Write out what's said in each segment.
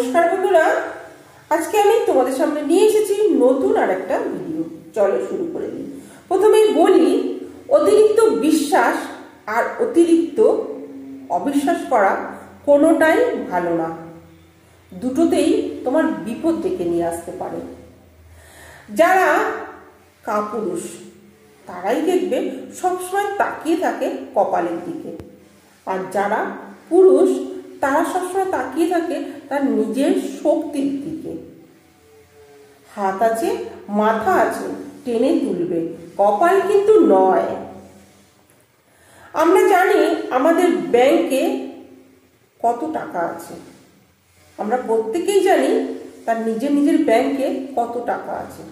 নমস্কার বন্ধুরা, আজকে আমি তোমাদের সামনে নিয়ে এসেছি নতুন আরেকটা ভিডিও। চলো শুরু করে দিই। প্রথমেই বলি, অতিরিক্ত বিশ্বাস আর অতিরিক্ত অবিশ্বাস করা কোনোটাই ভালো না। দুটোতেই তোমার বিপদ ডেকে নিয়ে আসতে পারে। যারা কাপুরুষ তারাই দেখবে সবসময় তাকিয়ে থাকে কপালের দিকে, আর যারা পুরুষ তারা সবসময় তাকিয়ে থাকে তার নিজের শক্তির দিকে। হাত আছে, মাথা আছে, টেনে তুলবে, কপাল কিন্তু নয়। আমরা জানি আমাদের ব্যাংকে কত টাকা আছে, আমরা প্রত্যেকেই জানি তার নিজের নিজের ব্যাংকে কত টাকা আছে,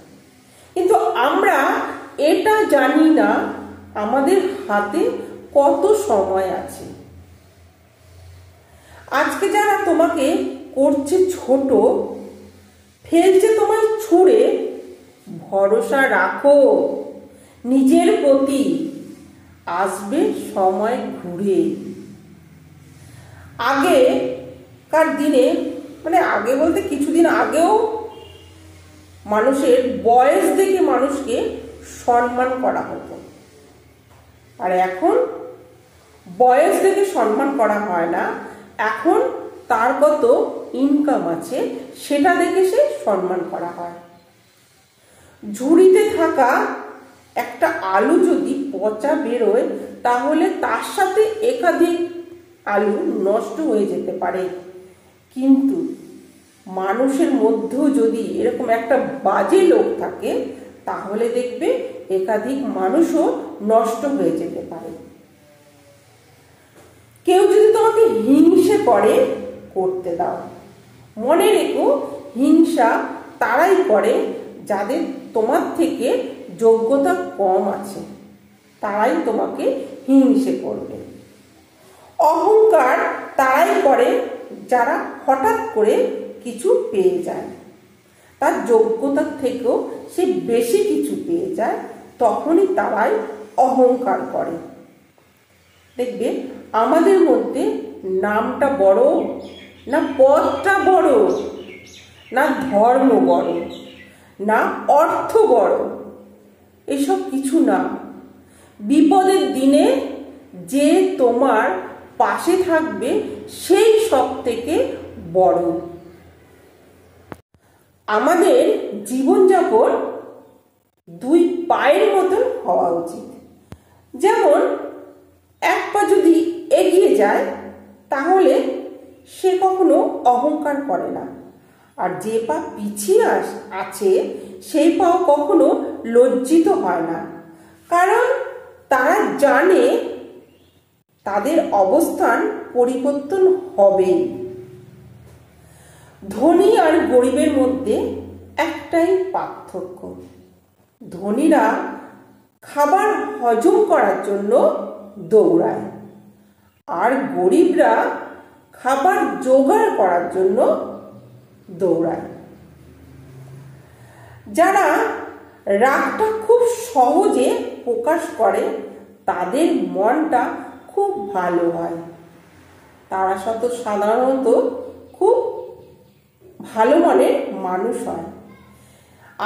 কিন্তু আমরা এটা জানি না আমাদের হাতে কত সময় আছে। আজকে যারা তোমাকে করছে ছোট, ফেলছে তোমায় ছুঁড়ে, ভরসা রাখো নিজের প্রতি, আসবে সময় ঘুরে। আগেকার দিনে, আগে বলতে কিছুদিন আগেও মানুষের বয়স দেখে মানুষকে সম্মান করা হতো, আর এখন বয়স দেখে সম্মান করা হয় না। এখন তার কত ইনকাম আছে সেটা দেখে সে সম্মান করা হয়। ঝুড়িতে থাকা একটা আলু যদি পচা বেরোয়, তাহলে তার সাথে একাধিক আলু নষ্ট হয়ে যেতে পারে, কিন্তু মানুষের মধ্যেও যদি এরকম একটা বাজে লোক থাকে, তাহলে দেখবে একাধিক মানুষও নষ্ট হয়ে যেতে পারে। কেউ যদি তোমাকে হিংসে করে, করতে দাও। মনে রেখো, হিংসা তারাই করে যাদের তোমার থেকে যোগ্যতা কম আছে, তারাই তোমাকে হিংসে করবে। অহংকার তারাই করে যারা হঠাৎ করে কিছু পেয়ে যায়, তার যোগ্যতার থেকেও সে বেশি কিছু পেয়ে যায়, তখনই তারাই অহংকার করে। দেখবে আমাদের মধ্যে নামটা বড় না পদটা বড়, না ধর্ম বড়, না অর্থ বড়, এসব কিছু না। বিপদের দিনে যে তোমার পাশে থাকবে সেই সব থেকে বড়। আমাদের জীবনযাপন দুই পায়ের মতন হওয়া উচিত। যেমন এক পা যদি এগিয়ে যায়, তাহলে সে কখনো অহংকার করে না, আর যে পা পিছিয়ে আছে সেই পাও কখনো লজ্জিত হয় না, কারণ তারা জানে তাদের অবস্থান পরিবর্তন হবে। ধনী আর গরিবের মধ্যে একটাই পার্থক্য, ধনীরা খাবার হজম করার জন্য দৌড়ায়, আর গরিবরা খাবার জোগাড় করার জন্য দৌড়ায়। যারা রাগটা খুব সহজে প্রকাশ করে, তাদের মনটা খুব ভালো হয়, তারা সাধারণত খুব ভালো মনের মানুষ হয়।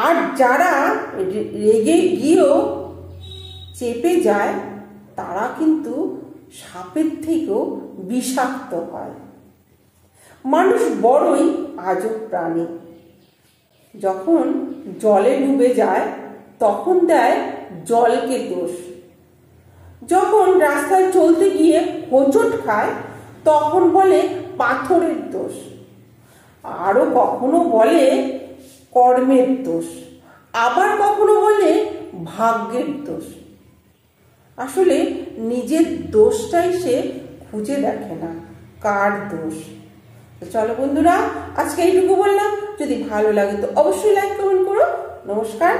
আর যারা রেগে গিয়েও চেপে যায়, তারা কিন্তু সাপের থেকেও বিষাক্ত হয়। মানুষ বড়ই আজব প্রাণী। যখন জলে ডুবে যায়, তখন দেয় জলকে দোষ। যখন রাস্তায় চলতে গিয়ে হোঁচট খায়, তখন বলে পাথরের দোষ। আরো কখনো বলে কর্মের দোষ, আবার কখনো বলে ভাগ্যের দোষ। আসলে নিজের দোষটাই সে খুঁজে দেখে না, কার দোষ। তো চলো বন্ধুরা, আজকে এইটুকু বললাম। যদি ভালো লাগে তো অবশ্যই লাইক কমেন্ট করো। নমস্কার।